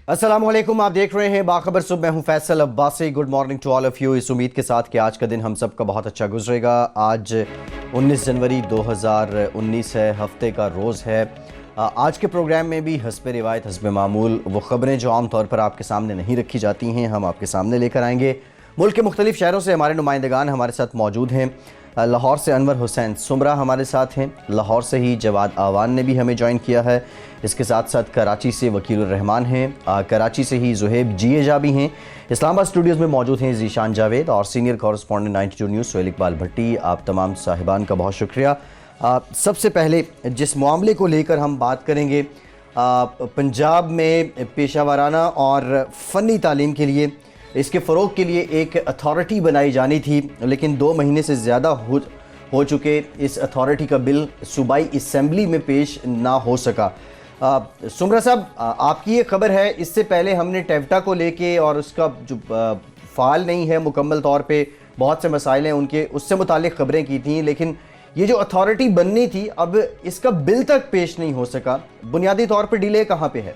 अस्सलामुअलैकुम, आप देख रहे हैं बाखबर सुबह। मैं हूं Faisal Abbasi. Good morning to all of you. इस उम्मीद के साथ कि आज का दिन हम सब का बहुत अच्छा गुजरेगा। आज 19 जनवरी 2019 है, हफ्ते का रोज़ है। आज के प्रोग्राम में भी हस्ब रिवायत हस्ब मामूल वो ख़बरें जो आम तौर पर आपके सामने नहीं रखी जाती हैं हम आपके सामने लेकर आएंगे। मुल्क के मुख्तलिफ शहरों से हमारे नुमाइंदगान हमारे साथ मौजूद हैं। लाहौर से अनवर हुसैन सुमरा हमारे साथ हैं, लाहौर से ही जवाद आवान ने भी हमें ज्वाइन किया है। इसके साथ साथ कराची से वकील रहमान हैं, कराची से ही जुहेब जिएजा भी हैं। इस्लामाबाद स्टूडियोज़ में मौजूद हैं जीशान जावेद और senior correspondent 92 news Sohail Iqbal Bhatti. आप तमाम साहिबान का बहुत शुक्रिया। सबसे पहले जिस मामले को लेकर हम बात करेंगे, पंजाब में पेशा वाराना और फ़नी तालीम के लिए, इसके फ़रोग़ के लिए एक अथॉरिटी बनाई जानी थी, लेकिन 2 महीने से ज़्यादा हो चुके इस अथॉरिटी का बिल सूबाई असम्बली में पेश ना हो सका। सुमरा साहब, आपकी ये खबर है। इससे पहले हमने टेवटा को लेके और उसका जो फ़ाल नहीं है मुकम्मल तौर पे, बहुत से मसाइल हैं उनके, उससे मुतालिक ख़बरें की थी, लेकिन ये जो अथॉरिटी बननी थी अब इसका बिल तक पेश नहीं हो सका। बुनियादी तौर पर डिले कहाँ पे है?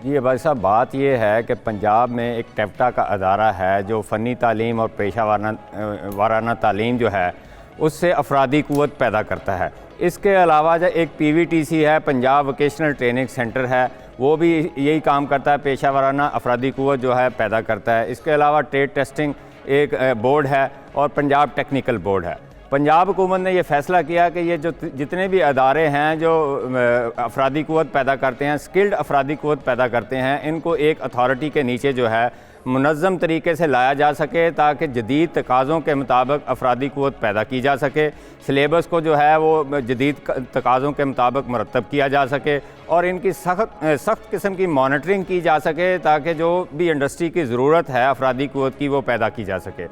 जी भाई साहब, बात यह है कि पंजाब में एक टेवटा का अदारा है जो फ़नी तालीम और पेशा वाराना तालीम जो है उससे अफरादी क़ुव्वत पैदा करता है। इसके अलावा जो एक PVTC है, पंजाब वोकेशनल ट्रेनिंग सेंटर है, वो भी यही काम करता है, पेशा वाराना अफरादी क़ुव्वत जो है पैदा करता है। इसके अलावा ट्रेड टेस्टिंग एक बोर्ड है और पंजाब टेक्निकल बोर्ड है। पंजाब हुकूमत ने यह फ़ैसला किया कि ये जो जितने भी अदारे हैं जो अफरादी क़ुव्वत पैदा करते हैं, स्किल्ड अफरादी क़ुव्वत पैदा करते हैं, इनको एक अथॉरिटी के नीचे जो है मुनज़्ज़म तरीके से लाया जा सके ताकि जदीद तकाज़ों के मुताबिक अफरादी क़ुव्वत पैदा की जा सके। सिलेबस को जो है वो जदीद तकाज़ों के मुताबिक मरतब किया जा सके और इनकी सख्त किस्म की मॉनिटरिंग की जा सके ताकि जो भी इंडस्ट्री की ज़रूरत है अफरादी क़ुव्वत की वो पैदा की जा सके।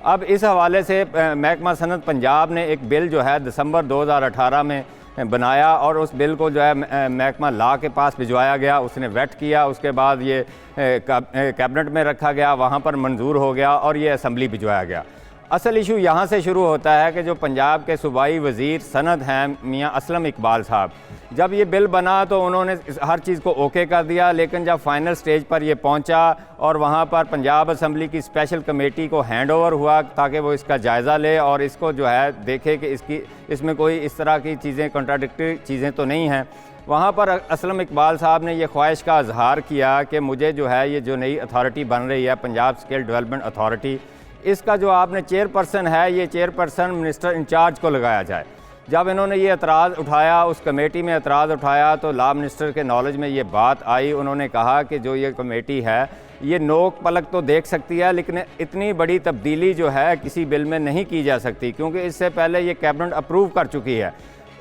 अब इस हवाले से महकमा सनत पंजाब ने एक बिल जो है दिसंबर 2018 में बनाया और उस बिल को जो है महकमा ला के पास भिजवाया गया, उसने वेट किया, उसके बाद ये कैबिनेट में रखा गया, वहाँ पर मंजूर हो गया और ये असम्बली भिजवाया गया। असल इशू यहाँ से शुरू होता है कि जो पंजाब के सूबाई वज़ीर सनद हैं मियाँ असलम इकबाल साहब, जब ये बिल बना तो उन्होंने हर चीज़ को ओके कर दिया, लेकिन जब फाइनल स्टेज पर ये पहुंचा और वहाँ पर पंजाब असम्बली की स्पेशल कमेटी को हैंड ओवर हुआ ताकि वो इसका जायज़ा ले और इसको जो है देखे कि इसमें कोई इस तरह की चीज़ें कॉन्ट्राडिक्टरी चीज़ें तो नहीं हैं, वहाँ पर असलम इकबाल साहब ने ये ख्वाहिश का इजहार किया कि मुझे जो है ये जो नई अथॉरिटी बन रही है पंजाब स्किल डेवलपमेंट अथॉरिटी, इसका जो आपने चेयरपर्सन है, ये चेयरपर्सन मिनिस्टर इंचार्ज को लगाया जाए। जब इन्होंने ये एतराज़ उठाया, उस कमेटी में एतराज़ उठाया, तो लॉ मिनिस्टर के नॉलेज में ये बात आई। उन्होंने कहा कि जो ये कमेटी है ये नोक पलक तो देख सकती है, लेकिन इतनी बड़ी तब्दीली जो है किसी बिल में नहीं की जा सकती, क्योंकि इससे पहले ये कैबिनेट अप्रूव कर चुकी है।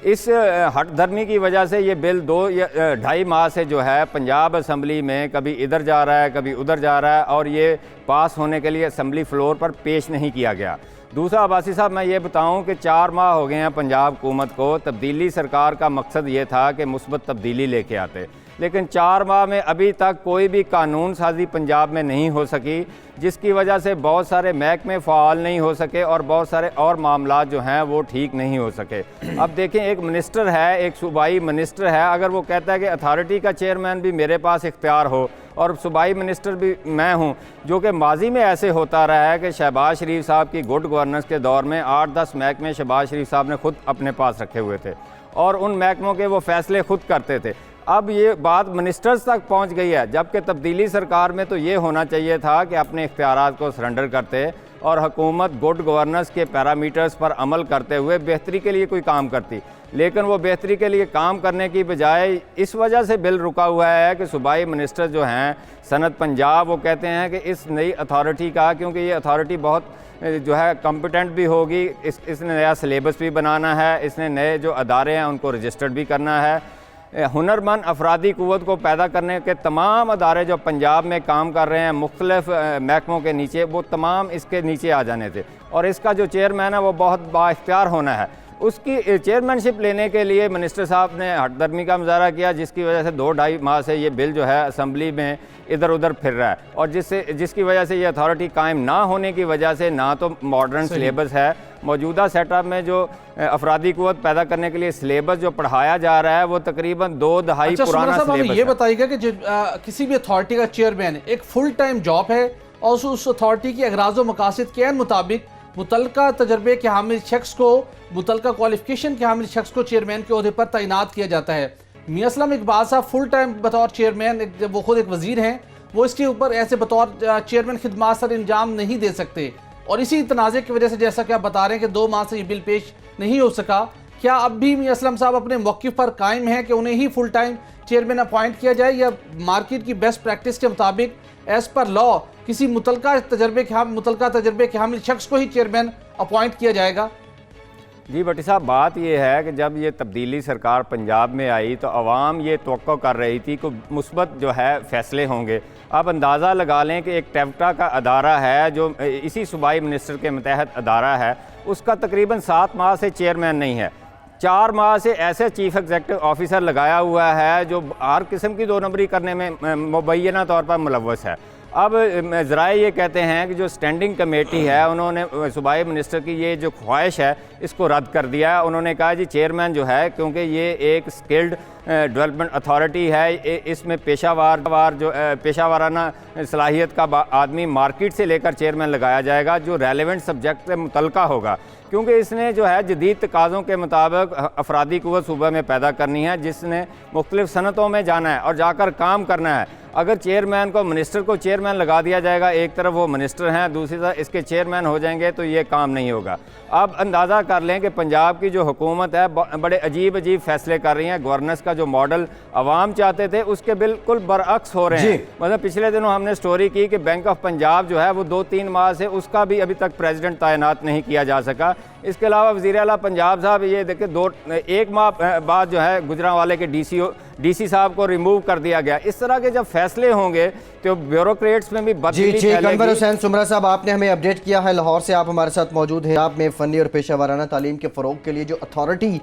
इस हट धर्मी की वजह से ये बिल 2 या 2.5 माह से जो है पंजाब असम्बली में कभी इधर जा रहा है कभी उधर जा रहा है और ये पास होने के लिए असम्बली फ्लोर पर पेश नहीं किया गया। दूसरा, अब्बासी साहब, मैं ये बताऊं कि 4 माह हो गए हैं पंजाब हुकूमत को। तब्दीली सरकार का मकसद ये था कि मुस्बत तब्दीली लेके आते, लेकिन 4 माह में अभी तक कोई भी कानून साजी पंजाब में नहीं हो सकी, जिसकी वजह से बहुत सारे महकमे फ़ाल नहीं हो सके और बहुत सारे और मामला जो हैं वो ठीक नहीं हो सके। अब देखें, एक मिनिस्टर है, एक सूबाई मिनिस्टर है, अगर वो कहता है कि अथॉरिटी का चेयरमैन भी मेरे पास इख्तियार हो और सूबाई मिनिस्टर भी मैं हूं, जो कि माजी में ऐसे होता रहा है कि शहबाज शरीफ साहब की गुड गवर्नेंस के दौर में 8-10 महकमे शहबाज शरीफ साहब ने खुद अपने पास रखे हुए थे और उन महकमों के वो फैसले खुद करते थे। अब ये बात मिनिस्टर्स तक पहुंच गई है, जबकि तब्दीली सरकार में तो ये होना चाहिए था कि अपने इख्तियारात को सरेंडर करते और हुकूमत गुड गवर्नेंस के पैरामीटर्स पर अमल करते हुए बेहतरी के लिए कोई काम करती, लेकिन वो बेहतरी के लिए काम करने की बजाय इस वजह से बिल रुका हुआ है कि सूबाई मिनिस्टर जो हैं सनत पंजाब, वो कहते हैं कि इस नई अथॉरिटी का, क्योंकि ये अथॉरिटी बहुत जो है कॉम्पिटेंट भी होगी, इसने नया सिलेबस भी बनाना है, इसने नए जो अदारे हैं उनको रजिस्टर्ड भी करना है, हुनरमंद अफरादी क़ुव्वत को पैदा करने के तमाम अदारे जो पंजाब में काम कर रहे हैं मुख्तलिफ महकमों के नीचे, वो तमाम इसके नीचे आ जाने थे और इसका जो चेयरमैन है वो बहुत बाइख्तियार होना है। उसकी चेयरमैनशिप लेने के लिए मिनिस्टर साहब ने हटदर्मी का मुजाहरा किया, जिसकी वजह से 2-2.5 माह से ये बिल जो है असम्बली में इधर उधर फिर रहा है और जिसकी वजह से ये अथॉरिटी कायम ना होने की वजह से ना तो मॉडर्न सिलेबस है, मौजूदा सेटअप में जो अफरादी क़ुव्वत पैदा करने के लिए सिलेबस जो पढ़ाया जा रहा है वो तकरीबन 2 दहाई पुराना सिलेबस ये बताइएगा कि किसी भी अथॉरिटी का चेयरमैन एक फुल टाइम जॉब है और उस अथॉरिटी की अगराज़ व मकासद के मुताबिक मुतलका तजर्बे के हामिल शख्स को, मुतलका क्वालिफिकेशन के हामिल शख्स को चेयरमैन के ओहदे पर तैनात किया जाता है। मियां असलम इकबाल साहब फुल टाइम बतौर चेयरमैन, वो खुद एक वजीर हैं, वो इसके ऊपर ऐसे बतौर चेयरमैन खिदमात सर इंजाम नहीं दे सकते और इसी तनाज़े की वजह से जैसा कि आप बता रहे हैं कि 2 माह से ये बिल पेश नहीं हो सका, क्या अब भी मियां असलम साहब अपने मौक़िफ़ पर कायम हैं कि उन्हें ही फुल टाइम चेयरमैन अपॉइंट किया जाए या मार्केट की बेस्ट प्रैक्टिस के मुताबिक एज़ पर लॉ किसी मुतलका तजर्बे के हामिल शख्स को ही चेयरमैन अपॉइंट किया जाएगा? जी भट्टी साहब, बात यह है कि जब ये तब्दीली सरकार पंजाब में आई तो अवाम ये तवक्को कर रही थी कि मुस्बत जो है फ़ैसले होंगे। अब अंदाज़ा लगा लें कि एक टेप्टा का अदारा है जो इसी सूबाई मिनिस्टर के मतहत अदारा है, उसका तकरीबन 7 माह से चेयरमैन नहीं है। 4 माह से ऐसे चीफ एग्जेक्टिव ऑफिसर लगाया हुआ है जो हर किस्म की 2 नंबरी करने में मुबैना तौर पर मुलव्वस है। अब ज़राए ये कहते हैं कि जो स्टैंडिंग कमेटी है उन्होंने सूबाई मिनिस्टर की ये जो ख्वाहिश है इसको रद्द कर दिया है। उन्होंने कहा जी चेयरमैन जो है, क्योंकि ये एक स्किल्ड डेवलपमेंट अथॉरिटी है, इसमें पेशावाराना सलाहियत का आदमी मार्केट से लेकर चेयरमैन लगाया जाएगा जो रेलेवेंट सब्जेक्ट से मुतलका होगा, क्योंकि इसने जो है जदीद तकाज़ों के मुताबिक अफरादी क़ुव्वत सूबे में पैदा करनी है जिसने मुख्तलिफ़ सनतों में जाना है और जाकर काम करना है। अगर चेयरमैन को, मिनिस्टर को चेयरमैन लगा दिया जाएगा, एक तरफ वो मिनिस्टर हैं, दूसरी तरफ इसके चेयरमैन हो जाएंगे, तो ये काम नहीं होगा। अब अंदाज़ा कर लें कि पंजाब की जो हुकूमत है बड़े अजीब फ़ैसले कर रही हैं। गवर्नेंस का जो मॉडल अवाम चाहते थे उसके बिल्कुल बरअक्स हो रहे हैं। मतलब पिछले दिनों हमने स्टोरी की कि बैंक ऑफ पंजाब जो है वो 2-3 माह से उसका भी अभी तक प्रेसिडेंट तैनात नहीं किया जा सका। इसके अलावा वज़ीर आला पंजाब साहब ये देखें 1 माह बाद जो है गुजरांवाले के डीसी साहब को रिमूव कर दिया गया। इस तरह के जब फैसले होंगे तो ब्यूरोक्रेट्स में भी जी अनवर हुसैन सुमरा साहब, आपने हमें अपडेट किया है लाहौर से, आप हमारे साथ मौजूद हैं। आप में फ़नी और पेशा वाराना तालीम के फ़रोग के लिए जो अथॉरिटी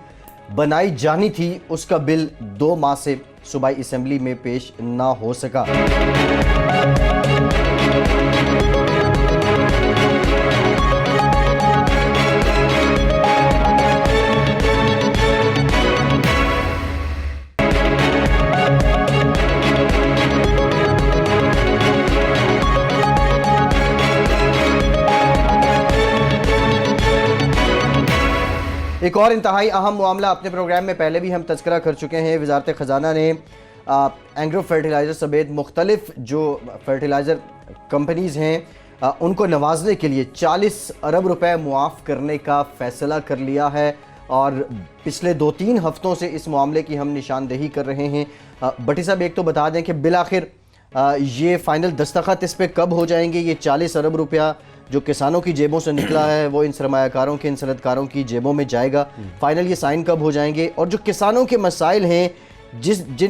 बनाई जानी थी उसका बिल 2 माह से सूबाई असम्बली में पेश ना हो सका। एक और इंतहाई अहम मामला अपने प्रोग्राम में पहले भी हम तज़किरा कर चुके हैं। वजारत ख़जाना ने एंग्रो फर्टिलाइज़र समेत मुख्तलिफ जो फर्टिलाइज़र कंपनीज़ हैं उनको नवाजने के लिए 40 अरब रुपए मुआफ़ करने का फ़ैसला कर लिया है और पिछले 2-3 हफ्तों से इस मामले की हम निशानदेही कर रहे हैं। भट्टी साहब, एक तो बता दें कि बिलाखिर ये फ़ाइनल दस्तखत इस पर कब हो जाएंगे? ये 40 अरब रुपया जो किसानों की जेबों से निकला है वो इन सरमायाकारों के, इन सनतकारों की जेबों में जाएगा। फाइनल ये साइन कब हो जाएंगे? और जो किसानों के मसाइल हैं,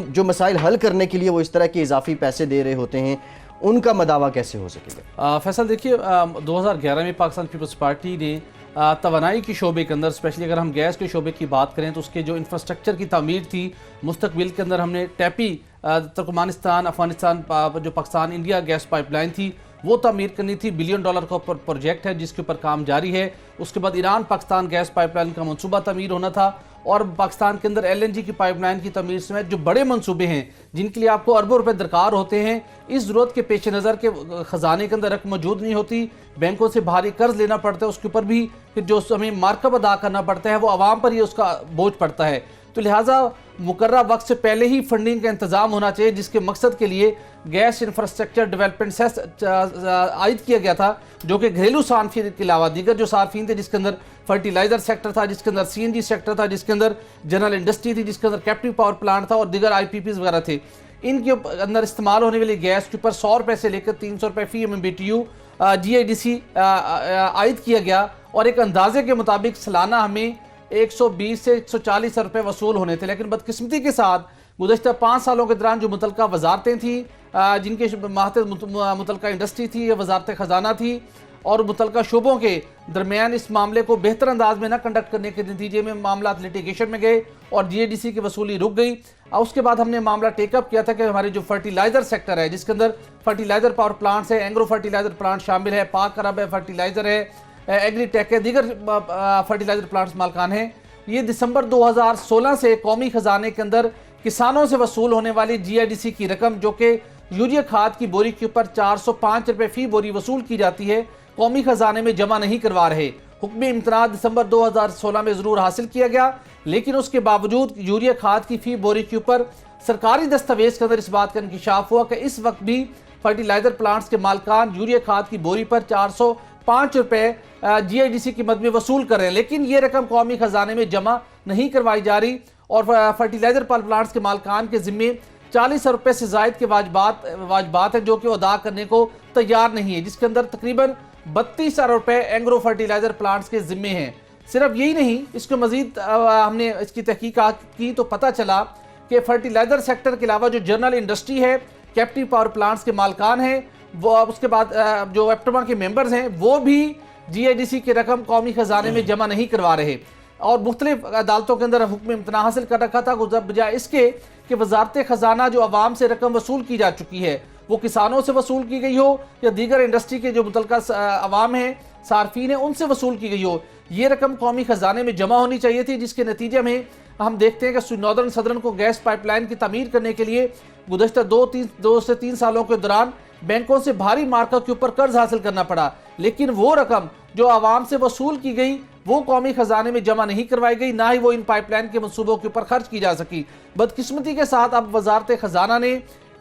जो मसाइल हल करने के लिए वो इस तरह के इजाफी पैसे दे रहे होते हैं, उनका मदावा कैसे हो सकेगा? फैसल, देखिए 2011 में पाकिस्तान पीपल्स पार्टी ने तवानाई के शोबे के अंदर, स्पेशली अगर हम गैस के शोबे की बात करें तो उसके जो इंफ्रास्ट्रक्चर की तामीर थी मुस्तकबिल के अंदर, हमने टैपी तुर्कमानिस्तान अफगानिस्तान जो पाकिस्तान इंडिया गैस पाइपलाइन थी वो तामीर करनी थी। $1 बिलियन का प्रोजेक्ट है जिसके ऊपर काम जारी है। उसके बाद ईरान पाकिस्तान गैस पाइपलाइन का मंसूबा तामीर होना था और पाकिस्तान के अंदर LNG की पाइपलाइन की तमीर समेत जो बड़े मंसूबे हैं जिनके लिए आपको अरबों रुपए दरकार होते हैं, इस ज़रूरत के पेश नज़र के ख़जाने के अंदर रकम मौजूद नहीं होती, बैंकों से भारी कर्ज लेना पड़ता है, उसके ऊपर भी फिर जो हमें मार्कअप अदा करना पड़ता है वो आवाम पर ही उसका बोझ पड़ता है। तो लिहाजा मुकर्रर वक्त से पहले ही फंडिंग का इंतजाम होना चाहिए, जिसके मकसद के लिए गैस इंफ्रास्ट्रक्चर डेवलपमेंट सेस आयद किया गया था, जो कि घरेलू सार्फिन के अलावा दीगर जो सार्फिन थे, जिसके अंदर फर्टिलाइजर सेक्टर था, जिसके अंदर CNG सेक्टर था, जिसके अंदर जनरल इंडस्ट्री थी, जिसके अंदर कैप्टिव पावर प्लांट था और दीगर IPPs वगैरह थे। इनके अंदर इस्तेमाल होने वाली गैस के ऊपर 100 रुपये से लेकर 300 रुपये फी MMBTU GIDC आयद किया गया और एक अंदाजे के मुताबिक सालाना हमें 120 से 140 रुपये वसूल होने थे। लेकिन बदकिस्मती के साथ गुज़श्ता 5 सालों के दौरान जो मुतलका वजारतें थी, जिनके माहत मुतलका इंडस्ट्री थी, या वजारत ख़जाना थी और मुतलका शोबों के दरमियान इस मामले को बेहतर अंदाज में न कंडक्ट करने के नतीजे में मामला लिटिगेशन में गए और GIDC की वसूली रुक गई। और उसके बाद हमने मामला टेकअप किया था कि हमारे जो फर्टिलाइजर सेक्टर है, जिसके अंदर फर्टिलाइजर पावर प्लांट्स है, एंग्रो फर्टिलाइजर प्लांट शामिल है, पाक अरब है फर्टिलाइजर है, एग्रीटेक के दीगर फर्टिलाइजर प्लांट्स मालकान हैं, ये दिसंबर 2016 से कौमी खजाने के अंदर किसानों से वसूल होने वाली GIDC की रकम, जो कि यूरिया खाद की बोरी के ऊपर 405 रुपये फी बोरी वसूल की जाती है, कौमी खजाने में जमा नहीं करवा रहे। हुक्म इम्तनाद दिसंबर 2016 में ज़रूर हासिल किया गया, लेकिन उसके बावजूद यूरिया खाद की फी बोरी के ऊपर सरकारी दस्तावेज के अंदर इस बात का इंकशाफ हुआ कि इस वक्त भी फर्टिलाइजर प्लांट्स के मालकान यूरिया खाद की बोरी पर 405 रुपये GIDC की मद में वसूल कर रहे हैं, लेकिन ये रकम कौमी खजाने में जमा नहीं करवाई जा रही और फर्टिलाइजर प्लांट्स के मालकान के जिम्मे 40 रुपये से जायद के वाजबात है जो कि अदा करने को तैयार नहीं है, जिसके अंदर तकरीबन 32 अरब रुपये एंग्रो फर्टिलाइजर प्लांट्स के जिम्मे हैं। सिर्फ यही नहीं, इसको मजीद हमने इसकी तहकीकात की तो पता चला कि फर्टिलाइजर सेक्टर के अलावा जो जनरल इंडस्ट्री है, कैप्टिव पावर प्लांट्स के मालकान हैं, वो उसके बाद जो एप्टमा के मेंबर्स हैं, वो भी GIDC की रकम कौमी खजाने में जमा नहीं करवा रहे और मुख्तलिफ अदालतों के अंदर हुक्म इम्तना हासिल कर रखा था, बजाय इसके कि वजारत खजाना जो आवाम से रकम वसूल की जा चुकी है, वो किसानों से वसूल की गई हो या दीगर इंडस्ट्री के जो मुतल्लिका अवाम हैं, सार्फिन हैं, उनसे वसूल की गई हो, ये रकम कौमी खजाने में जमा होनी चाहिए थी, जिसके नतीजे में हम देखते हैं कि नॉर्दर्न सदर्न को गैस पाइपलाइन की तमीर करने के लिए गुज़श्ता 2 से 3 सालों के दौरान बैंकों से भारी मार्का के ऊपर कर्ज हासिल करना पड़ा, लेकिन वो रकम जो आवाम से वसूल की गई वो कौमी खजाने में जमा नहीं करवाई गई, ना ही वो इन पाइपलाइन के मंसूबों के ऊपर खर्च की जा सकी। बदकिस्मती के साथ अब वजारत खजाना ने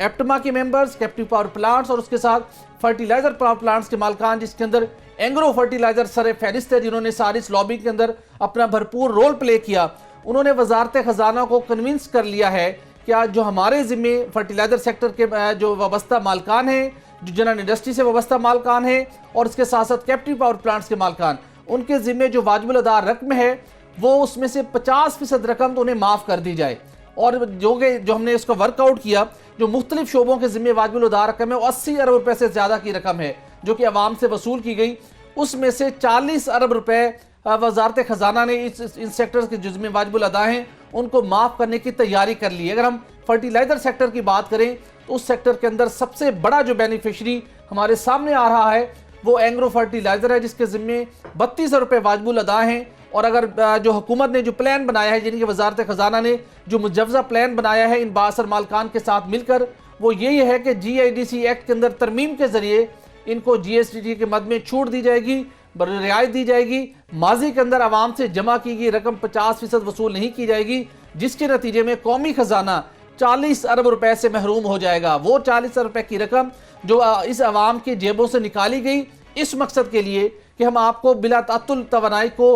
एप्टमा के मेंबर्स, कैप्टिव पावर प्लांट्स और उसके साथ फर्टिलाइजर पावर प्लांट्स के मालकान, जिसके अंदर एंग्रो फर्टिलाइजर सर फहरिस्त है, जिन्होंने सारी इस लॉबी के अंदर अपना भरपूर रोल प्ले किया, उन्होंने वजारत खजाना को कन्विंस कर लिया है कि आज जो हमारे जिम्मे फर्टिलाइजर सेक्टर के जो वाबस्ता मालकान हैं, जो जनरल इंडस्ट्री से वाबस्ता मालकान हैं और इसके साथ साथ कैप्टिव पावर प्लांट्स के मालकान, उनके जिम्मे जो वाजिबुल अदा रकम है वो उसमें से 50% रकम तो उन्हें माफ़ कर दी जाए। और जो हमने इसका वर्कआउट किया, जो मुख्तलिफ शोबों के जिम्मे वाजिबुल अदा रकम है वो 80 अरब रुपये से ज़्यादा की रकम है जो कि आवाम से वसूल की गई, उसमें से 40 अरब रुपये वजारत खजाना ने इन सेक्टर्स के जिम्मे वाजिबुल अदा हैं उनको माफ़ करने की तैयारी कर ली। अगर हम फर्टिलाइजर सेक्टर की बात करें तो उस सेक्टर के अंदर सबसे बड़ा जो बेनिफिशरी हमारे सामने आ रहा है वो एंग्रो फर्टिलाइजर है, जिसके जिम्मे 32 रुपये वाजिबुल अदा हैं। और अगर जो हुकूमत ने जो प्लान बनाया है, यानी कि वजारत खजाना ने जो मुजव्जा प्लान बनाया है इन बासर मालकान के साथ मिलकर, वो यही है कि GIDC एक्ट के अंदर तरमीम के जरिए इनको GST के मद में छूट दी जाएगी, रियायत दी जाएगी, माजी के अंदर आवाम से जमा की गई रकम 50% वसूल नहीं की जाएगी, जिसके नतीजे में कौमी खजाना 40 अरब रुपए से महरूम हो जाएगा। वो 40 अरब रुपए की रकम जो इस आवाम की जेबों से निकाली गई इस मकसद के लिए कि हम आपको बिला तातुल तवानाई को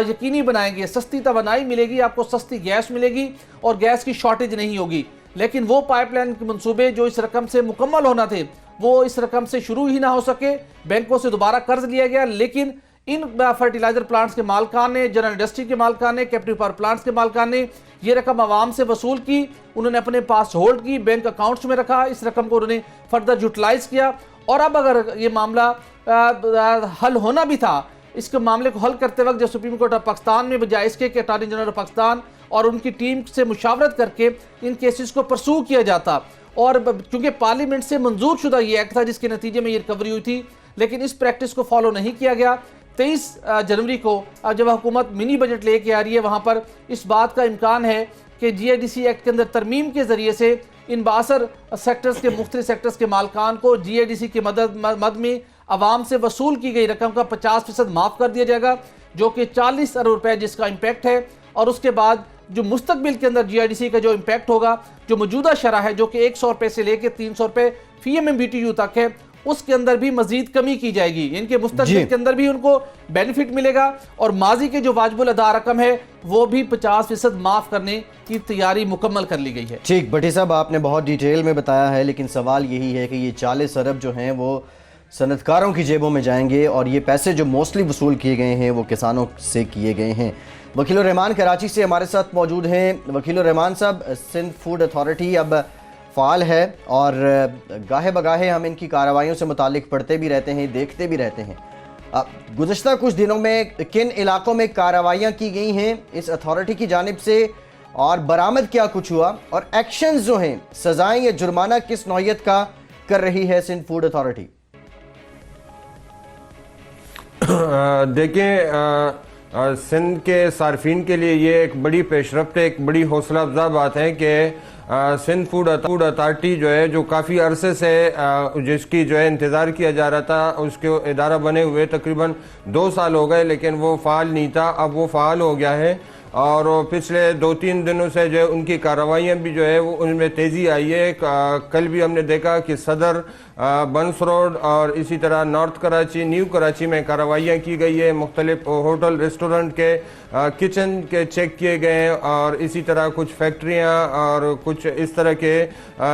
यकीनी बनाएंगे, सस्ती तवानाई मिलेगी, आपको सस्ती गैस मिलेगी और गैस की शॉर्टेज नहीं होगी। लेकिन वो पाइपलाइन के मंसूबे जो इस रकम से मुकम्मल होना थे वो इस रकम से शुरू ही ना हो सके, बैंकों से दोबारा कर्ज लिया गया। लेकिन इन फर्टिलाइजर प्लांट्स के मालकान ने, जनरल इंडस्ट्री के मालकान ने, कैप्टिव पावर प्लांट्स के मालकान ने ये रकम आवाम से वसूल की, उन्होंने अपने पास होल्ड की, बैंक अकाउंट्स में रखा, इस रकम को उन्होंने फर्दर यूटिलाइज किया। और अब अगर ये मामला हल होना भी था, इसके मामले को हल करते वक्त जो सुप्रीम कोर्ट ऑफ पाकिस्तान में बजाय इसके कि अटॉर्नी जनरल ऑफ पाकिस्तान और उनकी टीम से मुशावरत करके इन केसेस को परसू किया जाता, और क्योंकि पार्लियामेंट से मंजूर शुदा ये एक्ट था जिसके नतीजे में ये रिकवरी हुई थी, लेकिन इस प्रैक्टिस को फॉलो नहीं किया गया। 23 जनवरी को जब हुकूमत मिनी बजट लेके आ रही है, वहाँ पर इस बात का इम्कान है कि GIDC एक्ट के अंदर तरमीम के ज़रिए से इन बासर सेक्टर्स के मुख्तलिफ सेक्टर्स के मालकान को GIDC की मद में आवाम से वसूल की गई रकम का 50% माफ़ कर दिया जाएगा, जो कि 40 अरब रुपये जिसका इम्पैक्ट है। और उसके बाद जो मुस्तकबिल के अंदर GIDC का जो इम्पैक्ट होगा, जो मौजूदा शरह है जो कि 100 रुपये से लेकर 300 रुपये फी MMBTU तक है, उसके अंदर भी मजीद कमी की जाएगी। इनके मुस्तकबिल के अंदर भी उनको बेनिफिट मिलेगा और माजी के जो वाजिबुल अदा रकम है वो भी 50% माफ़ करने की तैयारी मुकम्मल कर ली गई है। ठीक, भट्टी साहब आपने बहुत डिटेल में बताया है, लेकिन सवाल यही है कि ये 40 अरब जो हैं वो सनतकारों की जेबों में जाएंगे और ये पैसे जो मोस्टली वसूल किए गए हैं वो किसानों से किए गए हैं। वकील रहमान कराची से हमारे साथ मौजूद हैं। वकील रहमान साहब, सिंध फूड अथॉरिटी अब फ़ाल है और गाहे बगाहे हम इनकी कार्रवाइयों से मुतालिक पढ़ते भी रहते हैं, देखते भी रहते हैं। गुज़श्ता कुछ दिनों में किन इलाकों में कार्रवाइयाँ की गई हैं इस अथॉरिटी की जानिब से और बरामद क्या कुछ हुआ, और एक्शंस जो हैं, सज़ाएँ या जुर्माना किस नौइयत का कर रही है सिंध फूड अथॉरिटी? देखिए, सिंध के सार्फिन के लिए ये एक बड़ी पेशरफ्त है, एक बड़ी हौसला अफजा बात है कि सिंध फूड अथॉरिटी जो है, जो काफ़ी अरसे से जिसकी जो है इंतज़ार किया जा रहा था, उसके इदारा बने हुए तकरीबन 2 साल हो गए, लेकिन वो फ़ाल नहीं था। अब वो फ़ाल हो गया है और पिछले 2-3 दिनों से जो है उनकी कार्रवाइयाँ भी जो है वो उनमें तेज़ी आई है। कल भी हमने देखा कि सदर, बंस रोड और इसी तरह नॉर्थ कराची, न्यू कराची में कार्रवाइयाँ की गई है। मुख्तलिफ होटल रेस्टोरेंट के किचन के चेक किए गए और इसी तरह कुछ फैक्ट्रियाँ और कुछ इस तरह के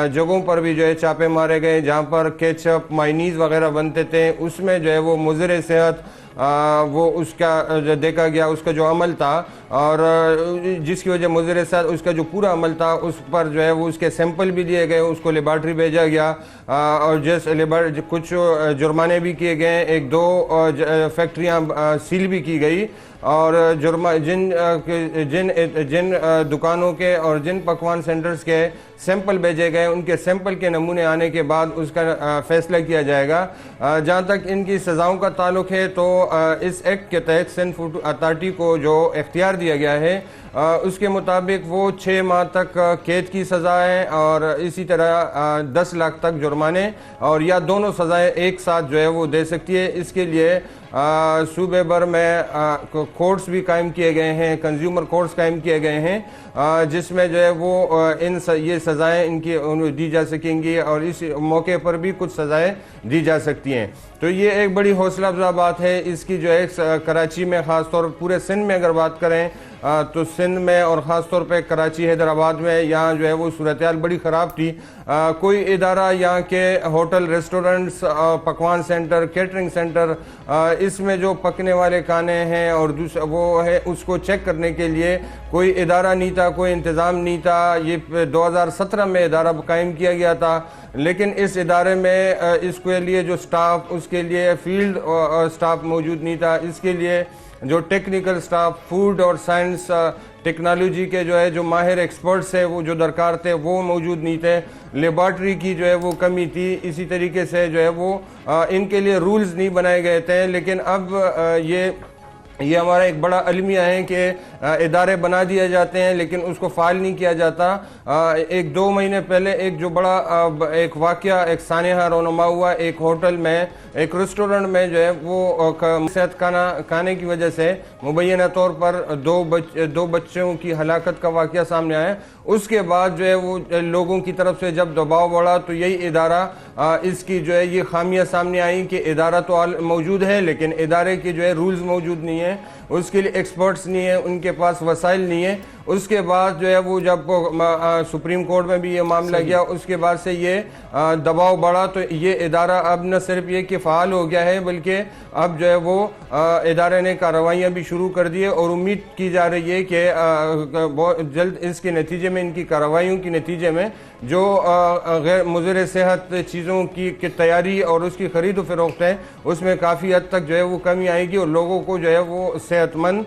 जगहों पर भी जो है छापे मारे गए जहाँ पर केचप, मायनीज़ वगैरह बनते थे। उसमें जो है वो मुज़र सेहत वो उसका जो देखा गया, उसका जो अमल था और जिसकी वजह मुज़र सेहत उसका जो पूरा अमल था उस पर जो है वो उसके सैंपल भी लिए गए, उसको लेबॉर्ट्री भेजा गया और जैसे कुछ जुर्माने भी किए गए, 1-2 फैक्ट्रियाँ सील भी की गई और जिन दुकानों के और जिन पकवान सेंटर्स के सैंपल भेजे गए, उनके सैंपल के नमूने आने के बाद उसका फैसला किया जाएगा। जहाँ तक इनकी सज़ाओं का ताल्लुक है तो इस एक्ट के तहत सिंध फूड अथॉरिटी को जो इख्तियार दिया गया है उसके मुताबिक वो 6 माह तक कैद की सज़ा है और इसी तरह 10 लाख तक जुर्माने और या दोनों सज़ाएं एक साथ जो है वो दे सकती है। इसके लिए सूबे भर में कोर्ट्स भी कायम किए गए हैं, कंज्यूमर कोर्ट्स कायम किए गए हैं जिसमें जो है वो ये सज़ाएं इनकी दी जा सकेंगी और इस मौके पर भी कुछ सज़ाएं दी जा सकती हैं। तो ये एक बड़ी हौसला अफजा बात है। इसकी जो है कराची में ख़ास तौर पूरे सिंध में अगर बात करें तो सिंध में और ख़ास तौर पे कराची, हैदराबाद में यहाँ जो है वो सूरत हाल बड़ी ख़राब थी। कोई इदारा यहाँ के होटल, रेस्टोरेंट्स, पकवान सेंटर, केटरिंग सेंटर, इसमें जो पकने वाले खाने हैं और दूसरा वो है उसको चेक करने के लिए कोई इदारा नहीं था, कोई इंतज़ाम नहीं था। ये 2017 में इदारा कायम किया गया था, लेकिन इस इदारे में इसके लिए जो स्टाफ, उसके लिए फील्ड स्टाफ मौजूद नहीं था। इसके लिए जो टेक्निकल स्टाफ, फूड और साइंस टेक्नोलॉजी के जो है जो माहिर एक्सपर्ट्स है वो जो दरकार थे वो मौजूद नहीं थे। लेबॉर्ट्री की जो है वो कमी थी। इसी तरीके से जो है वो इनके लिए रूल्स नहीं बनाए गए थे। लेकिन अब ये हमारा एक बड़ा अलमिया है कि इदारे बना दिए जाते हैं लेकिन उसको फाइल नहीं किया जाता। 1-2 महीने पहले एक जो बड़ा एक वाक़या, एक सानिहा रोनुमा हुआ एक होटल में, एक रेस्टोरेंट में जो है वो सेहत खाने की वजह से मुबैना तौर पर 2 बच्चों की हलाकत का वाक़या सामने आया। उसके बाद जो है वो लोगों की तरफ से जब दबाव बढ़ा तो यही इदारा इसकी जो है ये खामियां सामने आई कि इदारा तो मौजूद है लेकिन इदारे की जो है रूल्स मौजूद नहीं है, उसके लिए एक्सपर्ट्स नहीं है, उनके पास वसाइल नहीं है। उसके बाद जो है वो जब सुप्रीम कोर्ट में भी ये मामला गया, उसके बाद से ये दबाव बढ़ा तो ये इदारा अब न सिर्फ ये कि फ़ाल हो गया है बल्कि अब जो है वो इदारे ने कार्रवाइयाँ भी शुरू कर दी है और उम्मीद की जा रही है कि बहुत जल्द इसके नतीजे में, इनकी कार्रवाइयों के नतीजे में जो गैर मुज़र सेहत चीज़ों की तैयारी और उसकी ख़रीद फरोख्त है उसमें काफ़ी हद तक जो है वो कमी आएगी और लोगों को जो है वो सेहतमंद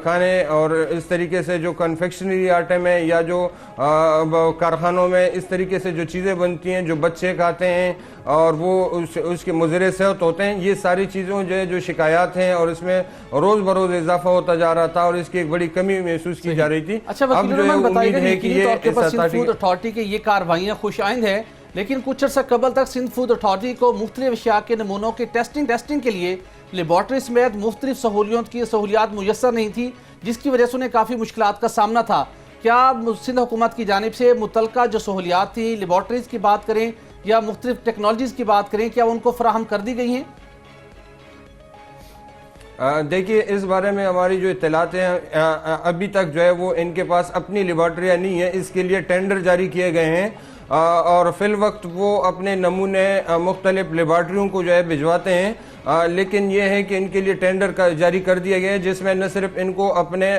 खाने और इस तरीके से जो कन्फेक्शनरी आइटम में या जो कारखानों में इस तरीके से जो चीज़ें बनती हैं जो बच्चे खाते हैं और वो उसके मुज़र सेहत होते हैं, ये सारी चीज़ों जो है जो शिकायत हैं और इसमें रोज़ बरोज़ इजाफा होता जा रहा था और इसकी एक बड़ी कमी महसूस की जा रही थी। अच्छा, अब जो है उम्मीद है कि ये सिंध फूड अथॉरिटी की ये कार्रवाइयाँ खुशाइंद है, लेकिन कुछ अर्सा कबल तक सिंध फूड अथॉरिटी को मुख्तलिफ अशिया के नमूनों के टेस्टिंग के लिए लेबॉर्ट्री समेत मुख्तलिफ सहूलियात मुयसर नहीं थी, जिसकी वजह से उन्हें काफ़ी मुश्किलात का सामना था। क्या सिंध हुकूमत की जानिब से मुतलका जो सहूलियात थी, लेबॉर्ट्रीज़ की बात करें या मुख्तलिफ टेक्नोलॉजीज़ की बात करें, क्या उनको फराहम कर दी गई हैं? देखिए, इस बारे में हमारी जो इत्तलात हैं अभी तक जो है वो इनके पास अपनी लेबॉर्ट्रियाँ नहीं है। इसके लिए टेंडर जारी किए गए हैं और फिल वक्त वो अपने नमूने मुख्तलिफ लेबॉर्ट्रियों को जो है भिजवाते हैं। लेकिन ये है कि इनके लिए टेंडर जारी कर दिया गया है जिसमें न सिर्फ इनको अपने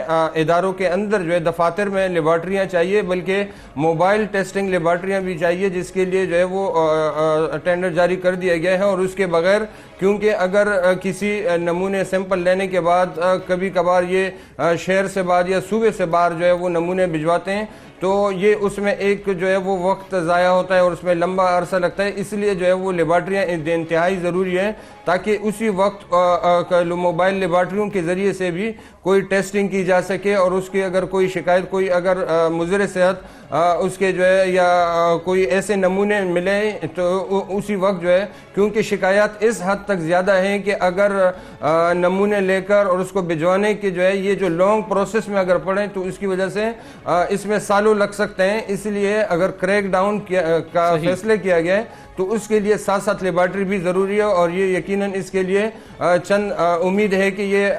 इदारों के अंदर जो है दफातर में लेबॉर्ट्रियाँ चाहिए बल्कि मोबाइल टेस्टिंग लेबॉर्ट्रियाँ भी चाहिए, जिसके लिए जो है वो टेंडर जारी कर दिया गया है। और उसके बगैर, क्योंकि अगर किसी नमूने सैंपल लेने के बाद कभी कभार ये शहर से बाहर या सूबे से बाहर जो है वो नमूने भिजवाते हैं तो ये उसमें एक जो है वो वक्त ज़ाया होता है और उसमें लंबा अरसा लगता है। इसलिए जो है वो लेबॉर्ट्रियाँ इंतहाई ज़रूरी है ताकि उसी वक्त मोबाइल लेबॉर्ट्रियों के ज़रिए से भी कोई टेस्टिंग की जा सके और उसकी अगर कोई शिकायत, कोई अगर मुज़र सेहत उसके जो है या कोई ऐसे नमूने मिले तो उसी वक्त जो है, क्योंकि शिकायत इस हद तक ज़्यादा हैं कि अगर नमूने लेकर और उसको भिजवाने की जो है ये जो लॉन्ग प्रोसेस में अगर पड़े तो इसकी वजह से इसमें सालों लग सकते हैं। इसलिए अगर क्रैक डाउन का फैसले किया गया है तो उसके लिए साथ साथ लेबॉर्ट्री भी ज़रूरी है और ये यकीनन इसके लिए चंद उम्मीद है कि ये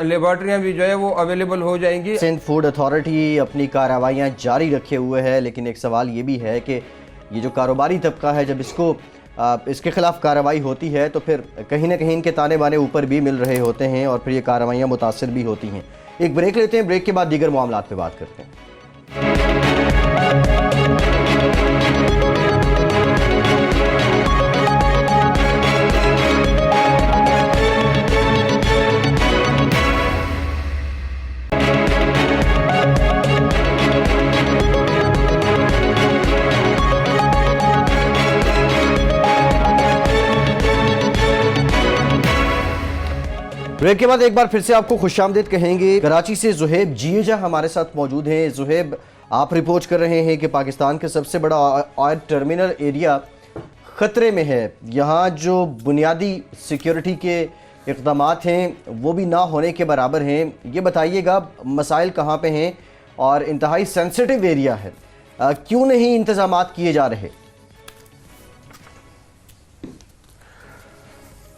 लेबॉर्ट्रियाँ भी जो है वो अवेलेबल हो जाएंगी। सिंध फूड अथॉरिटी अपनी कार्रवाइयाँ जारी रखे हुए है, लेकिन एक सवाल ये भी है कि ये जो कारोबारी तबका है, जब इसके खिलाफ कार्रवाई होती है तो फिर कहीं ना कहीं इनके ताने बाने ऊपर भी मिल रहे होते हैं और फिर ये कार्रवाइयाँ मुतासिर भी होती हैं। एक ब्रेक लेते हैं, ब्रेक के बाद दीगर मामलात पे बात करते हैं। ब्रेक के बाद एक बार फिर से आपको खुशामदीद कहेंगे। कराची से जुहेब जिएजा हमारे साथ मौजूद हैं। जुहेब, आप रिपोर्ट कर रहे हैं कि पाकिस्तान के सबसे बड़ा ऑयल टर्मिनल एरिया ख़तरे में है। यहाँ जो बुनियादी सिक्योरिटी के इक़दामात हैं वो भी ना होने के बराबर हैं। ये बताइएगा मसाइल कहाँ पे हैं और इंतहाई सेंसिटिव एरिया है, क्यों नहीं इंतज़ामात किए जा रहे?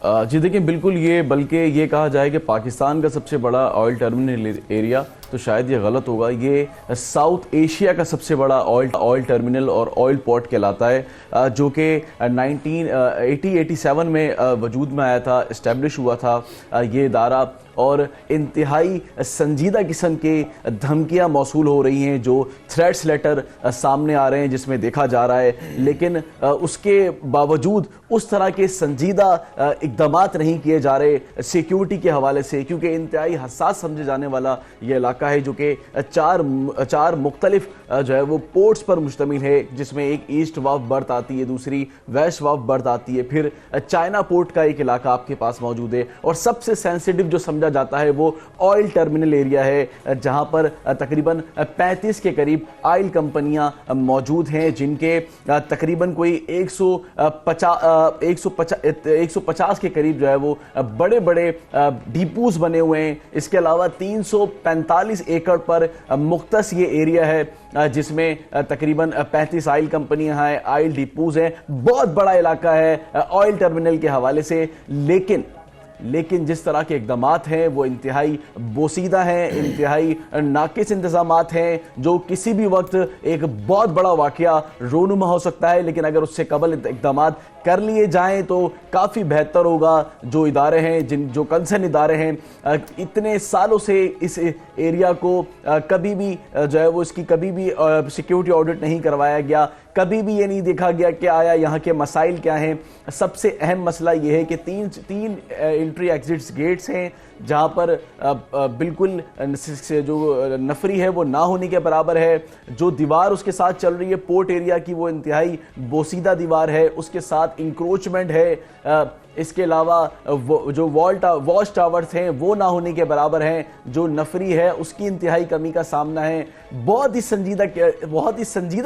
जी देखिए, बिल्कुल बल्कि ये कहा जाए कि पाकिस्तान का सबसे बड़ा ऑयल टर्मिनल एरिया तो शायद ये गलत होगा। ये साउथ एशिया का सबसे बड़ा ऑयल टर्मिनल और ऑयल पोर्ट कहलाता है, जो कि 1987 में वजूद में आया था, इस्टेब्लिश हुआ था ये इदारा। और इंतहाई संजीदा किस्म के धमकियां मौसूल हो रही हैं, जो थ्रेट्स लेटर सामने आ रहे हैं जिसमें देखा जा रहा है, लेकिन उसके बावजूद उस तरह के संजीदा इक़दामात नहीं किए जा रहे सिक्योरिटी के हवाले से, क्योंकि इंतहाई हसास समझे जाने वाला ये इलाका है जो कि चार मुख्तलिफ जो है वो पोर्ट्स पर मुश्तमिल है, जिसमें एक ईस्ट वाफ बर्थ आती है, दूसरी वेस्ट वाफ बर्थ आती है, फिर चाइना पोर्ट का एक इलाका आपके पास मौजूद है, और सबसे सेंसिटिव जो समझा जाता है वो ऑयल टर्मिनल एरिया है, जहां पर तकरीबन 35 के करीब ऑयल कंपनियां मौजूद हैं, जिनके तकरीबन कोई 150 के करीब जो है वो बड़े बड़े डिपोज बने हुए हैं। इसके अलावा 345 एकड़ पर मुख्तस ये एरिया है, जिसमें तकरीबन 35 ऑयल कंपनियां हैं, ऑयल डिपोज हैं। बहुत बड़ा इलाका है ऑयल टर्मिनल के हवाले से, लेकिन जिस तरह के इक़दामात हैं वो इंतहाई बोसीदा हैं, इंतहाई नाकिस इंतज़ामात हैं, जो किसी भी वक्त एक बहुत बड़ा वाक़या रोनुमा हो सकता है। लेकिन अगर उससे कबल इक़दामात कर लिए जाएं तो काफ़ी बेहतर होगा। जो इदारे हैं, जो कंसर्न इदारे हैं, इतने सालों से इस एरिया को कभी भी जो है वो इसकी कभी भी सिक्योरिटी ऑडिट नहीं करवाया गया, कभी भी ये नहीं देखा गया कि आया यहाँ के मसाइल क्या हैं। सबसे अहम मसला ये है कि तीन एंट्री एग्जिट्स गेट्स हैं, जहाँ पर बिल्कुल जो नफरी है वो ना होने के बराबर है। जो दीवार उसके साथ चल रही है पोर्ट एरिया की, वो इंतहाई बोसीदा दीवार है, उसके साथ इंक्रोचमेंट है। इसके अलावा जो वॉच टावर्स हैं वो ना होने के बराबर हैं। जो नफरी है उसकी इंतहाई कमी का सामना है। बहुत ही संजीदा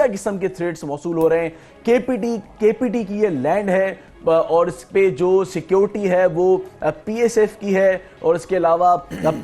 किस्म के थ्रेट्स मौसूल हो रहे हैं। केपीटी की ये लैंड है और इस पे जो सिक्योरिटी है वो पीएसएफ की है, और इसके अलावा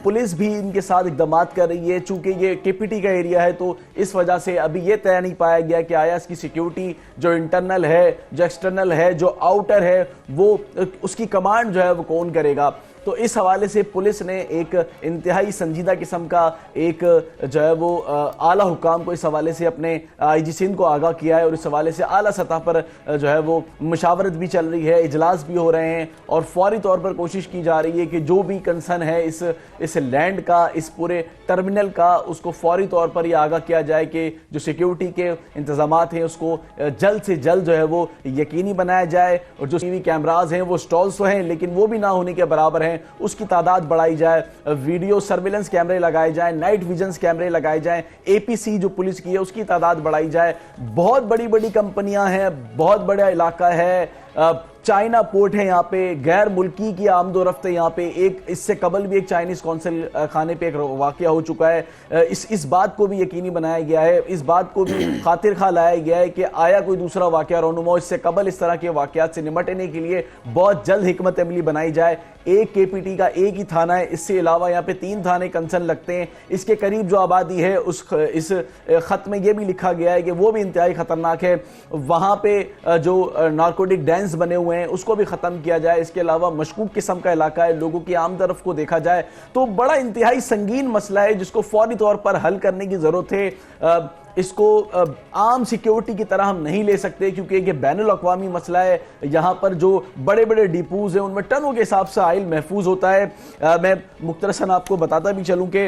पुलिस भी इनके साथ इक़दामात कर रही है। चूंकि ये केपीटी का एरिया है तो इस वजह से अभी ये तय नहीं पाया गया कि आया इसकी सिक्योरिटी जो इंटरनल है, जो एक्सटर्नल है, जो आउटर है, वो उसकी कमांड जो है वो कौन करेगा। तो इस हवाले से पुलिस ने एक इंतहाई संजीदा किस्म का एक जो है वो आला हुकाम को इस हवाले से अपने आईजी सिंध को आगाह किया है, और इस हवाले से आला सतह पर जो है वो मुशावरत भी चल रही है, इजलास भी हो रहे हैं, और फौरी तौर पर कोशिश की जा रही है कि जो भी कंसर्न है इस लैंड का, इस पूरे टर्मिनल का, उसको फौरी तौर पर यह आगाह किया जाए कि जो सिक्योरिटी के इंतजामात हैं उसको जल्द से जल्द जो है वो यकीनी बनाया जाए। और जो टीवी कैमराज हैं वो स्टॉल्स तो हैं लेकिन वो भी ना होने के बराबर हैं, उसकी तादाद बढ़ाई जाए, वीडियो सर्विलेंस कैमरे लगाए जाएं, नाइट विजन कैमरे लगाए जाएं, एपीसी जो पुलिस की है उसकी तादाद बढ़ाई जाए। बहुत बड़ी बड़ी कंपनियां हैं, बहुत बड़ा इलाका है, चाइना पोर्ट है यहाँ पे, गैर मुल्की की आमदोरफ्त है यहाँ पे। एक इससे कबल भी एक चाइनीज कौंसल खाने पे एक वाकया हो चुका है। इस बात को भी यकीनी बनाया गया है, इस बात को भी खातिर खा लाया गया है कि आया कोई दूसरा वाकया रोनुमा, इससे कबल इस तरह के वाकयात से निपटने के लिए बहुत जल्द हिकमत अमली बनाई जाए। एक केपीटी का एक ही थाना है, इससे अलावा यहाँ पे 3 थाने कंसर्न लगते हैं। इसके करीब जो आबादी है इस खत में यह भी लिखा गया है कि वो भी इंतहाई खतरनाक है। वहां पे जो नार्कोटिक डेंस बने हुए हैं उसको भी खत्म किया जाए। इसके अलावा मशकूक किस्म का इलाका है, लोगों की आमदरफ को देखा जाए तो बड़ा इंतहाई संगीन मसला है जिसको फौरी तौर पर हल करने की जरूरत है। इसको आम सिक्योरिटी की तरह हम नहीं ले सकते क्योंकि ये बैनुल अक़वामी मसला है। यहाँ पर जो बड़े बड़े डिपोज हैं उनमें टनों के हिसाब से ऑयल महफूज होता है। मैं मुख्तरसन आपको बताता भी चलूँ कि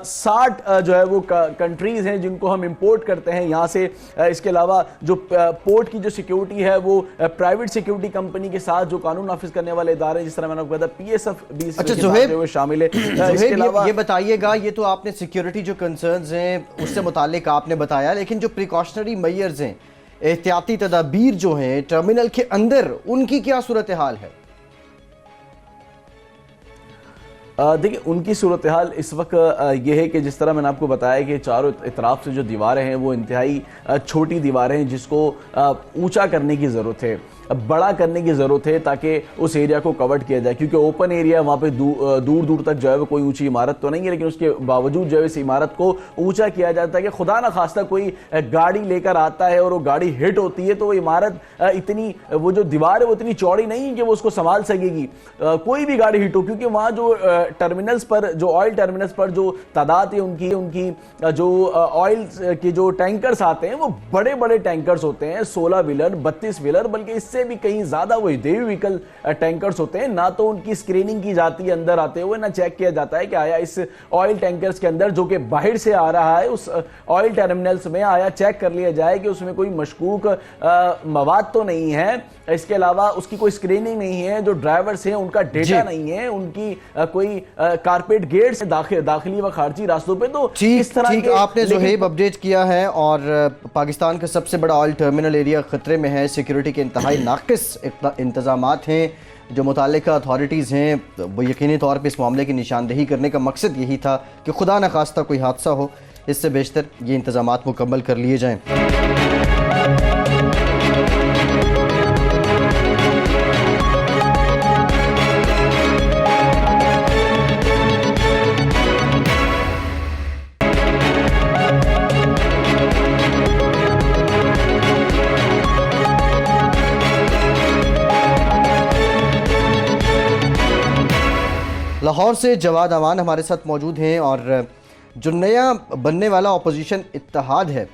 60 जो है वो कंट्रीज हैं जिनको हम इंपोर्ट करते हैं यहाँ से। इसके अलावा जो पोर्ट की जो सिक्योरिटी है वो प्राइवेट सिक्योरिटी कंपनी के साथ जो कानून नाफिज करने वाले इदारे, जिस तरह मैंने आपको बताया, PSF भी शामिल है। इसके अलावा ये बताइएगा, ये तो आपने सिक्योरिटी जो कंसर्न्स हैं उससे मुतालिक आपने बताया, लेकिन जो प्रिकॉशनरी मेजर्स हैं, एहतियाती तदाबीर जो हैं टर्मिनल के अंदर, उनकी क्या सूरत हाल है? देखिए, उनकी सूरत हाल इस वक्त यह है कि जिस तरह मैंने आपको बताया कि चारों इतराफ से जो दीवारें हैं वो इंतहाई छोटी दीवारें हैं जिसको ऊंचा करने की ज़रूरत है, बड़ा करने की ज़रूरत है ताकि उस एरिया को कवर किया जाए। क्योंकि ओपन एरिया वहाँ पे दूर दूर तक जो है वो कोई ऊंची इमारत तो नहीं है, लेकिन उसके बावजूद जो है इस इमारत को ऊंचा किया जाता है कि खुदा ना खास्ता कोई गाड़ी लेकर आता है और वो गाड़ी हिट होती है तो वो इमारत इतनी, वो जो दीवार है वो इतनी चौड़ी नहीं है कि वो उसको संभाल सकेगी कोई भी गाड़ी हिट हो। क्योंकि वहाँ जो टर्मिनल्स पर, जो ऑयल टर्मिनल्स पर जो तादाद है उनकी जो ऑयल के जो टैंकर्स आते हैं वो बड़े बड़े टैंकर्स होते हैं, 16 व्हीलर, 32 व्हीलर, बल्कि इससे भी कहीं ज्यादा वो हेवी व्हीकल टैंकर्स होते हैं। ना तो उनकी स्क्रीनिंग की जाती है अंदर आते हुए, ना चेक किया जाता है कि आया इस ऑयल टैंकर्स के अंदर जो कि बाहर से आ रहा है उस ऑयल टर्मिनल्स में आया चेक कर लिया जाए कि उसमें कोई मशकूक मवाद तो नहीं है। इसके अलावा उसकी कोई स्क्रीनिंग नहीं है, जो ड्राइवर्स हैं उनका डेटा नहीं है, उनकी कोई कारपेट गेट से दाखिली व खारजी रास्तों पे। तो इस तरह ठीक आपने ज़ुहैब अपडेट किया है। और पाकिस्तान का सबसे बड़ा ऑयल टर्मिनल एरिया खतरे में है, सिक्योरिटी के इंतहाई नाकिस इंतजामात हैं। जो मुताल्लिका अथॉरिटीज़ हैं वो यकीनी तौर पर इस मामले की निशानदेही करने का मकसद यही था कि खुदा न खास्ता कोई हादसा हो, इससे बेशतर ये इंतजामात मुकम्मल कर लिए जाएँ। लाहौर से जवाद अमान हमारे साथ मौजूद हैं। और जो नया बनने वाला अपोजिशन इत्तेहाद है,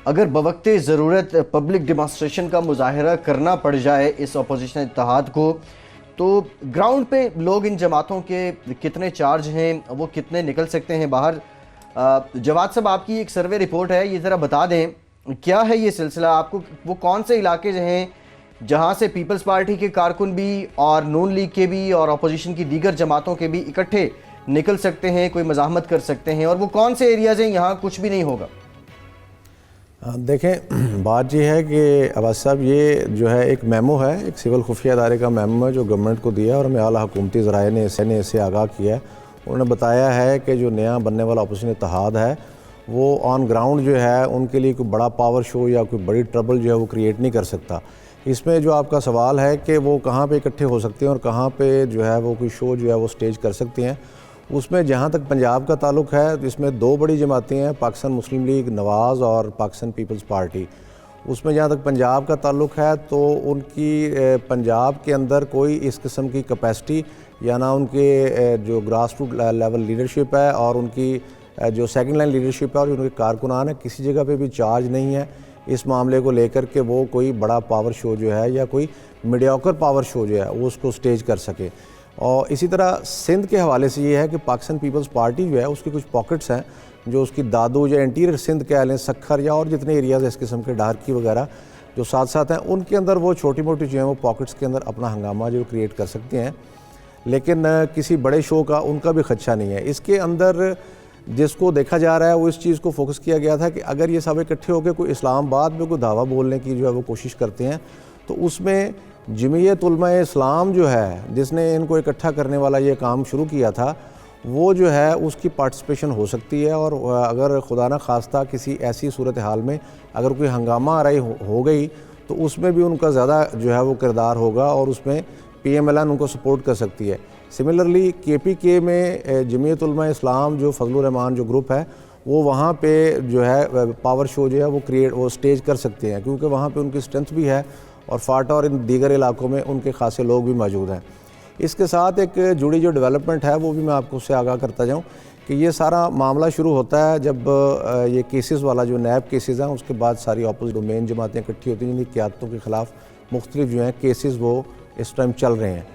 अगर बवक्ते ज़रूरत पब्लिक डिमॉन्स्ट्रेशन का मुजाहरा करना पड़ जाए इस अपोजिशन इत्तेहाद को, तो ग्राउंड पे लोग इन जमातों के कितने चार्ज हैं, वो कितने निकल सकते हैं बाहर? जवाद साहब, आपकी एक सर्वे रिपोर्ट है, ये ज़रा बता दें क्या है ये सिलसिला? आपको वो कौन से इलाके हैं जहां से पीपल्स पार्टी के कारकुन भी और नून लीग के भी और अपोजिशन की दीगर जमातों के भी इकट्ठे निकल सकते हैं, कोई मज़ाहमत कर सकते हैं, और वो कौन से एरियाज़ हैं यहाँ कुछ भी नहीं होगा? देखें, बात ये है कि अब्बास साहब, ये जो है एक मेमो है, एक सिविल खुफिया अदारे का मेमो है जो गवर्नमेंट को दिया और हमें आला हुकूमती ज़राए ने इसे आगाह किया है। उन्होंने बताया है कि जो नया बनने वाला अपोजिशन इत्तेहाद है वो ऑन ग्राउंड जो है उनके लिए कोई बड़ा पावर शो या कोई बड़ी ट्रबल जो है वो क्रिएट नहीं कर सकता। इसमें जो आपका सवाल है कि वो कहाँ पे इकट्ठे हो सकते हैं और कहाँ पे जो है वो कोई शो जो है वो स्टेज कर सकते हैं, उसमें जहाँ तक पंजाब का ताल्लुक़ है तो इसमें 2 बड़ी जमातें हैं, पाकिस्तान मुस्लिम लीग नवाज़ और पाकिस्तान पीपल्स पार्टी। उसमें जहाँ तक पंजाब का ताल्लुक़ है तो उनकी पंजाब के अंदर कोई इस किस्म की कैपेसिटी या ना उनके जो ग्रास रूट लेवल लीडरशिप है और उनकी जो सेकंड लाइन लीडरशिप है और उनके कारकुनान है, किसी जगह पे भी चार्ज नहीं है इस मामले को लेकर के वो कोई बड़ा पावर शो जो है या कोई मीडियोकर पावर शो जो है वो उसको स्टेज कर सके। और इसी तरह सिंध के हवाले से ये है कि पाकिस्तान पीपल्स पार्टी जो है उसकी कुछ पॉकेट्स हैं जो उसकी दादू या इंटीरियर सिंध कह लें, सखर या और जितने एरियाज़ इस किस्म के डारकी वगैरह जो साथ साथ हैं, उनके अंदर वो छोटी मोटी जो है वो पॉकेट्स के अंदर अपना हंगामा जो क्रिएट कर सकते हैं, लेकिन किसी बड़े शो का उनका भी खदशा नहीं है। इसके अंदर जिसको देखा जा रहा है वो इस चीज़ को फोकस किया गया था कि अगर ये सब इकट्ठे होकर कोई इस्लामाबाद में कोई दावा बोलने की जो है वो कोशिश करते हैं तो उसमें जमीयत उलमा इस्लाम जो है, जिसने इनको इकट्ठा करने वाला ये काम शुरू किया था, वो जो है उसकी पार्टिसिपेशन हो सकती है। और अगर खुदा न खास्ता किसी ऐसी सूरत हाल में अगर कोई हंगामा आराई हो गई तो उसमें भी उनका ज़्यादा जो है वो किरदार होगा और उसमें PMLN उनको सपोर्ट कर सकती है। सिमिलरली KPK में जमीयत उलमा इस्लाम जो फजलुर रहमान जो ग्रुप है, वो वहाँ पे जो है पावर शो जो है वो स्टेज कर सकते हैं, क्योंकि वहाँ पे उनकी स्ट्रेंथ भी है और फाटा और इन दीगर इलाकों में उनके खासे लोग भी मौजूद हैं। इसके साथ एक जुड़ी जो डेवलपमेंट है वो भी मैं आपको उससे आगाह करता जाऊँ कि ये सारा मामला शुरू होता है जब ये केसेस वाला जो नैब केसेस हैं, उसके बाद सारी अपोजिट मेन जमातें इकट्ठी होती हैं, जिनकी क़यादतों के ख़िलाफ़ मुख्तलिफ जो हैं केसेस वो इस टाइम चल रहे हैं।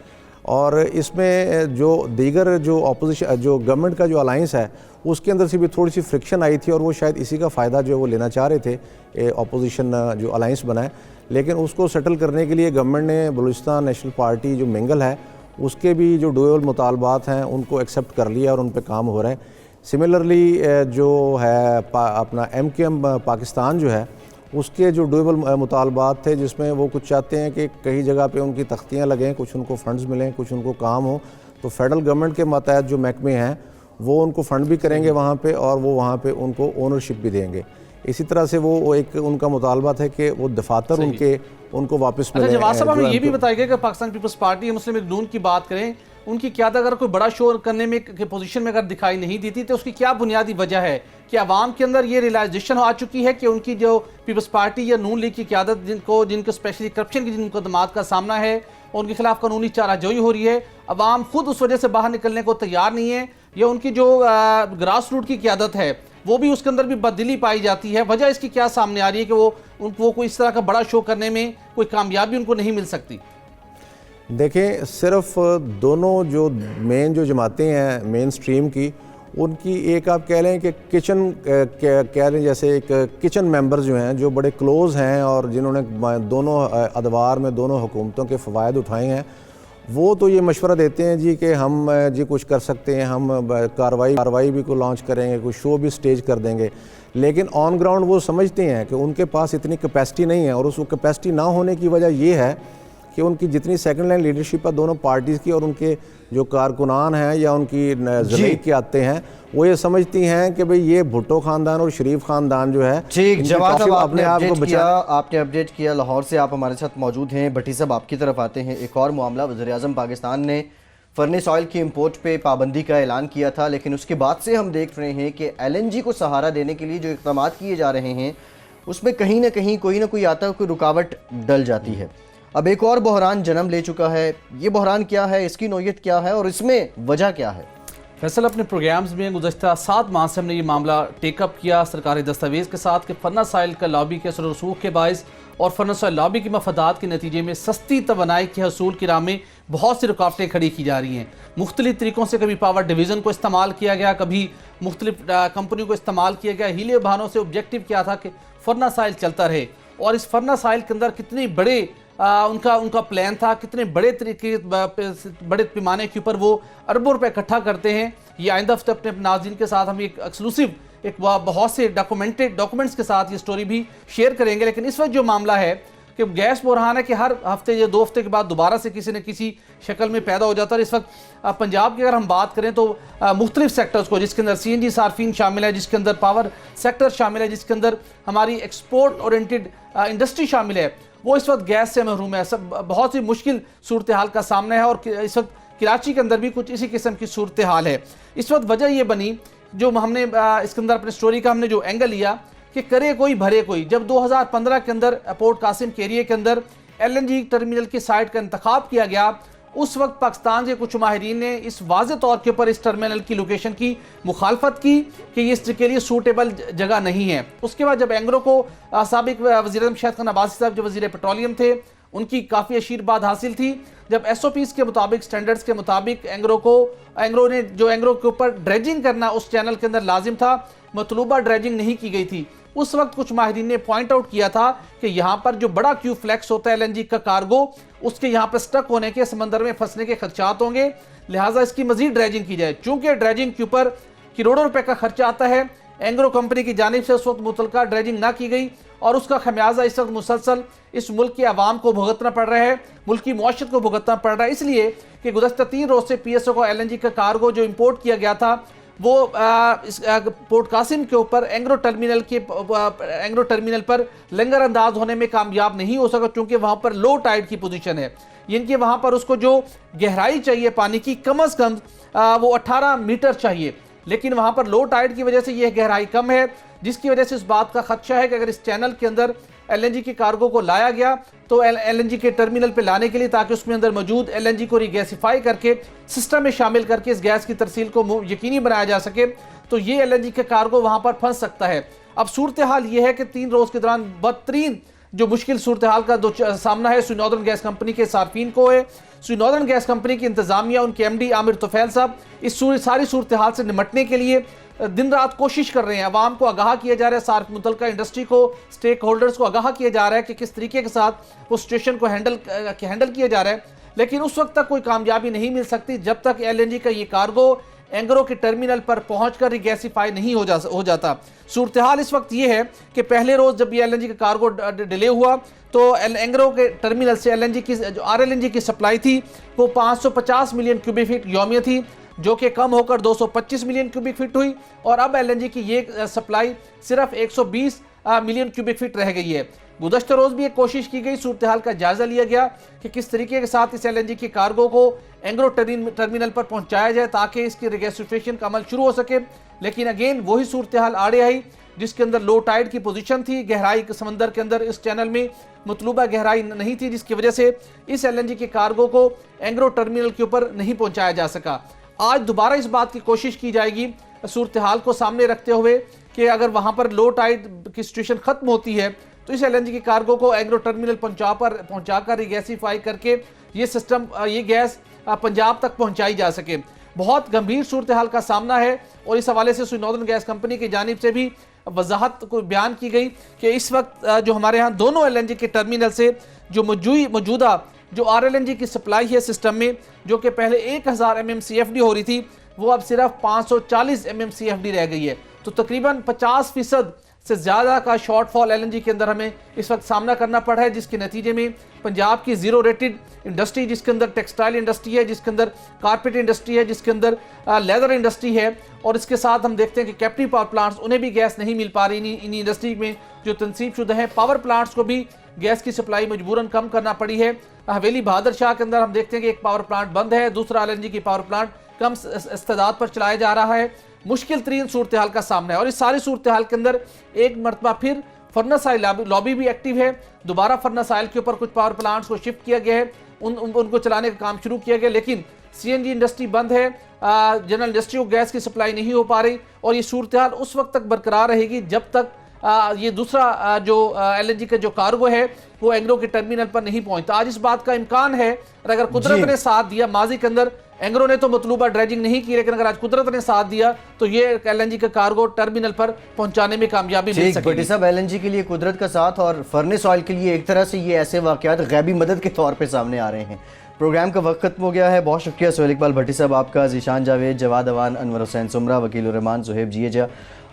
और इसमें जो दीगर जो अपोजिशन जो गवर्नमेंट का जो अलाइंस है, उसके अंदर से भी थोड़ी सी फ्रिक्शन आई थी और वो शायद इसी का फ़ायदा जो है वो लेना चाह रहे थे अपोजिशन जो अलाइंस बना है। लेकिन उसको सेटल करने के लिए गवर्नमेंट ने बलूचिस्तान नेशनल पार्टी जो मिंगल है, उसके भी जो डुअल मुतालबात हैं उनको एक्सेप्ट कर लिया और उन पे काम हो रहा है। सिमिलरली जो है अपना MKM पाकिस्तान जो है, उसके जो डुअल मुतालबात थे, जिसमें वो कुछ चाहते हैं कि कई जगह पे उनकी तख्तियाँ लगें, कुछ उनको फंड्स मिलें, कुछ उनको काम हो, तो फेडरल गवर्नमेंट के मातहत जो महकमे हैं वो उनको फ़ंड भी करेंगे वहाँ पे और वो वहाँ पे उनको ओनरशिप भी देंगे। इसी तरह से वो एक उनका मुतालबा है कि वो दफातर उनको वापस मिले। अच्छा, जवाब साहब हमें ये भी बताइए कि पाकिस्तान पीपल्स पार्टी मुस्लिम लीग नून की बात करें, उनकी क्या अगर कोई बड़ा शो करने में के पोजीशन में अगर दिखाई नहीं देती तो उसकी क्या बुनियादी वजह है? कि आवाम के अंदर ये रियलाइजेशन आ चुकी है कि उनकी जो पीपल्स पार्टी या नून लीग की क़यादत जिनको स्पेशली करप्शन की जिन मुकदमात का सामना है, उनके खिलाफ कानूनी चाराजोई हो रही है, अवाम खुद उस वजह से बाहर निकलने को तैयार नहीं है, या उनकी जो ग्रास रूट की क़यादत है वो भी उसके अंदर भी बदली पाई जाती है? वजह इसकी क्या सामने आ रही है कि वो कोई इस तरह का बड़ा शो करने में कोई कामयाबी उनको नहीं मिल सकती? देखें, सिर्फ दोनों जो मेन जो जमातें हैं मेन स्ट्रीम की, उनकी एक आप कह लें कि किचन कह लें जैसे एक किचन मेंबर्स जो हैं, जो बड़े क्लोज़ हैं और जिन्होंने दोनों अदवार में दोनों हुकूमतों के फ़वायद उठाए हैं, वो तो ये मशवरा देते हैं जी कि हम जी कुछ कर सकते हैं, हम कार्रवाई भी को लॉन्च करेंगे, कुछ शो भी स्टेज कर देंगे। लेकिन ऑन ग्राउंड वो समझते हैं कि उनके पास इतनी कैपेसिटी नहीं है, और उस कैपेसिटी ना होने की वजह ये है कि उनकी जितनी सेकंड लाइन लीडरशिप है दोनों पार्टीज़ की, और उनके जो कारकुनान हैं या उनकी ज़मीर के आते हैं, वो ये समझती हैं कि भाई ये भुट्टो ख़ानदान और शरीफ ख़ानदान जो है, ठीक जवाब साहब आपने आपने अपडेट किया लाहौर से, आप हमारे साथ मौजूद हैं। भट्टी साहब आपकी तरफ आते हैं। एक और मामला, वज़ीर-ए-आज़म पाकिस्तान ने फर्नेस ऑयल की इंपोर्ट पे पाबंदी का ऐलान किया था, लेकिन उसके बाद से हम देख रहे हैं कि LNG को सहारा देने के लिए जो इक़दाम किए जा रहे हैं उसमें कहीं ना कहीं कोई ना कोई आता कोई रुकावट डल जाती है। अब एक और बहरान जन्म ले चुका है। ये बहरान क्या है, इसकी नौयत क्या है और इसमें वजह क्या है? फैसल, अपने प्रोग्राम्स में गुज़श्ता 7 माह से हमने ये मामला टेकअप किया सरकारी दस्तावेज़ के साथ कि फर्नेस ऑयल का लॉबी के असर रसूख के बायस और फर्नेस ऑयल लॉबी की मफादात के नतीजे में सस्ती तवानाई के हसूल की राह में बहुत सी रुकावटें खड़ी की जा रही हैं। मुख्तलिफ तरीक़ों से कभी पावर डिवीज़न को इस्तेमाल किया गया, कभी मुख्तलिफ कंपनियों को इस्तेमाल किया गया। हीलियो बहानों से ऑब्जेक्टिव क्या था कि फर्नेस ऑयल चलता रहे, और इस फर्नेस ऑयल के अंदर कितने बड़े उनका प्लान था, कितने बड़े तरीके बड़े पैमाने के ऊपर वो अरबों रुपए इकट्ठा करते हैं। ये आइंदा हफ्ते अपने नाज़रीन के साथ हम एक एक्सक्लूसिव एक बहुत से डॉक्यूमेंट्स के साथ ये स्टोरी भी शेयर करेंगे। लेकिन इस वक्त जो मामला है कि गैस बहरान है कि हर हफ्ते या 2 हफ्ते के बाद दोबारा से किसी न किसी शक्ल में पैदा हो जाता है। इस वक्त पंजाब की अगर हम बात करें तो मुख्तलिफ सेक्टर्स को, जिसके अंदर CNG सार्फिन शामिल है, जिसके अंदर पावर सेक्टर शामिल है, जिसके अंदर हमारी एक्सपोर्ट ओरिएंटेड इंडस्ट्री शामिल है, वो इस वक्त गैस से महरूम है। सब बहुत सी मुश्किल सूरत हाल का सामना है, और इस वक्त कराची के अंदर भी कुछ इसी किस्म की सूरत हाल है। इस वक्त वजह ये बनी, जो हमने इसके अंदर अपने स्टोरी का हमने जो एंगल लिया कि करे कोई भरे कोई। जब 2015 के अंदर पोर्ट कासिम के एरिया के अंदर LNG टर्मिनल की साइट का इंतखाब किया गया, उस वक्त पाकिस्तान के कुछ माहिरीन ने इस वाज़े तौर के ऊपर इस टर्मिनल की लोकेशन की मुखालफत की कि ये इसके लिए सूटेबल जगह नहीं है। उसके बाद जब एंग्रो को साबिक वज़ीर-ए-आज़म शाहिद खान अब्बासी साहब जो वज़ीर पेट्रोलियम थे, उनकी काफ़ी आशीर्वाद हासिल थी। जब SOPs के मुताबिक, स्टैंडर्ड्स के मुताबिक एंग्रो के ऊपर ड्रेजिंग करना उस चैनल के अंदर लाजिम था, मतलूबा ड्रेजिंग नहीं की गई थी। उस वक्त कुछ माहिरीन ने पॉइंट आउट किया था कि यहाँ पर जो बड़ा क्यू फ्लैक्स होता है LNG का कार्गो, उसके यहाँ पर स्टक होने के, समंदर में फंसने के खर्चात होंगे, लिहाजा इसकी मजीद ड्रेजिंग की जाए। चूंकि ड्रेजिंग के ऊपर करोड़ों रुपए का खर्चा आता है, एंग्रो कंपनी की जानिब से उस वक्त मुतलका ड्रेजिंग ना की गई और उसका खमियाजा इस वक्त मुसलसल इस मुल्क के अवाम को भुगतना पड़ रहा है, मुल्क की मौशत को भुगतना पड़ रहा है, इसलिए कि गुज़श्ता 3 रोज से PSO को LNG का कार्गो जो इंपोर्ट किया गया था वो इस पोर्ट कासिम के ऊपर एंग्रो टर्मिनल पर लंगर अंदाज होने में कामयाब नहीं हो सका, क्योंकि वहां पर लो टाइड की पोजीशन है, यानी कि वहां पर उसको जो गहराई चाहिए पानी की कम से कम वो 18 मीटर चाहिए, लेकिन वहां पर लो टाइड की वजह से यह गहराई कम है, जिसकी वजह से इस बात का खदशा है कि अगर इस चैनल के अंदर LNG के कार्गो को लाया गया तो LNG के टर्मिनल पे लाने के लिए, ताकि उसमें अंदर मौजूद LNG को रिगैसिफाई करके सिस्टम में शामिल करके इस गैस की तरसील को यकीनी बनाया जा सके, तो ये LNG के कार्गो वहां पर फंस सकता है। अब सूरत हाल ये है कि 3 रोज के दौरान बदतरीन जो मुश्किल सूरत हाल का सामना है स्वी नॉर्दर्न गैस कंपनी के सार्फिन को है। स्वी नॉर्दर्न गैस कंपनी की इंतजामिया, उनके MD आमिर तुफैल साहब इस सारी सूरत हाल से निमटने के लिए दिन रात कोशिश कर रहे हैं। अवाम को आगाह किया जा रहा है, सार्क मुतलका इंडस्ट्री को, स्टेक होल्डर्स को आगाह किया जा रहा है कि किस तरीके के साथ वो सिचुएशन को हैंडल किया जा रहा है, लेकिन उस वक्त तक कोई कामयाबी नहीं मिल सकती जब तक LNG का ये कार्गो एंग्रो के टर्मिनल पर पहुंचकर रिगैसिफाई नहीं हो जाता। सूरत हाल इस वक्त ये है कि पहले रोज जब ये LNG का कार्गो डिले हुआ तो एंग्रो के टर्मिनल से LNG की जो RLNG की सप्लाई थी वो 550 मिलियन क्यूबिक फीट यौमिया थी, जो कि कम होकर 225 मिलियन क्यूबिक फीट हुई, और अब LNG की ये सप्लाई सिर्फ 120 मिलियन क्यूबिक फीट रह गई है। गुज़श्ता रोज़ भी एक कोशिश की गई, सूरत हाल का जायजा लिया गया कि किस तरीके के साथ इस LNG के कार्गो को एंग्रो टर्मिनल पर पहुंचाया जाए ताकि इसकी रिगैसिफिकेशन का अमल शुरू हो सके, लेकिन अगेन वही सूरत हाल आड़े आई जिसके अंदर लो टाइड की पोजीशन थी, गहराई समंदर के अंदर इस चैनल में मतलूबा गहराई नहीं थी, जिसकी वजह से इस LNG के कार्गो को एंग्रो टर्मिनल के ऊपर नहीं पहुंचाया जा सका। आज दोबारा इस बात की कोशिश की जाएगी सूरत हाल को सामने रखते हुए कि अगर वहां पर लो टाइड की सिचुएशन खत्म होती है तो इस LNG के कार्गो को एग्रो टर्मिनल पहुंचाकर रिगैसिफाई करके ये सिस्टम, ये गैस पंजाब तक पहुंचाई जा सके। बहुत गंभीर सूरत हाल का सामना है और इस हवाले से स्वी नॉर्दर्न गैस कंपनी की जानिब से भी वजाहत को बयान की गई कि इस वक्त जो हमारे यहाँ दोनों LNG के टर्मिनल से जो मौजूदा जो RLNG की सप्लाई है सिस्टम में, जो कि पहले 1000 MMCFD हो रही थी, वो अब सिर्फ 540 MMCFD रह गई है। तो तकरीबन 50% से ज़्यादा का शॉर्टफॉल LNG के अंदर हमें इस वक्त सामना करना पड़ा है, जिसके नतीजे में पंजाब की ज़ीरो रेटेड इंडस्ट्री, जिसके अंदर टेक्सटाइल इंडस्ट्री है, जिसके अंदर कारपेट इंडस्ट्री है, जिसके अंदर लेदर इंडस्ट्री है, और इसके साथ हम देखते हैं कि कैप्टिव पावर प्लांट्स, उन्हें भी गैस नहीं मिल पा रही। इन इंडस्ट्री में जो तनसीब शुदा है पावर प्लांट्स को भी गैस की सप्लाई मजबूरन कम करना पड़ी है। हवेली बहादुर शाह के अंदर हम देखते हैं कि एक पावर प्लांट बंद है, दूसरा LNG की पावर प्लांट कम इस्तेदाद पर चलाया जा रहा है। मुश्किल तरीन सूरत हाल का सामना है और इस सारी सूरत हाल के अंदर एक मरतबा फिर फर्नेस ऑयल लॉबी भी एक्टिव है। दोबारा फर्नेस ऑयल के ऊपर कुछ पावर प्लांट्स को शिफ्ट किया गया है, उनको चलाने का काम शुरू किया गया, लेकिन CNG इंडस्ट्री बंद है, जनरल इंडस्ट्री को गैस की सप्लाई नहीं हो पा रही, और ये सूरत हाल उस वक्त तक बरकरार रहेगी जब तक ये दूसरा जो LNG का जो कार्गो है वो एंग्रो के टर्मिनल पर नहीं पहुंचता। आज इस बात का इम्कान है, और अगर कुदरत ने साथ दिया, माजी के अंदर एंग्रो ने तो मतलूबा ड्रेजिंग नहीं की, लेकिन अगर आज कुदरत ने साथ दिया तो ये LNG का कार्गो टर्मिनल पर पहुंचाने में कामयाबी मिल सकेगी। भट्टी साहब, LNG के लिए कुदरत का साथ और फर्नेस ऑयल के लिए एक तरह से ये ऐसे वाकयात गैबी मदद के तौर पर सामने आ रहे हैं। प्रोग्राम का वक्त खत्म हो गया है। बहुत शुक्रिया सोहेल इकबाल भट्टी साहब आपका, ज़ीशान जावेद, जवाद अवान, अनवर हुसैन सुमरा, वकील रहमान, सुहेब जिएजा,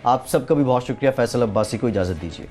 आप सबका भी बहुत शुक्रिया। फैसल अब्बासी को इजाज़त दीजिए।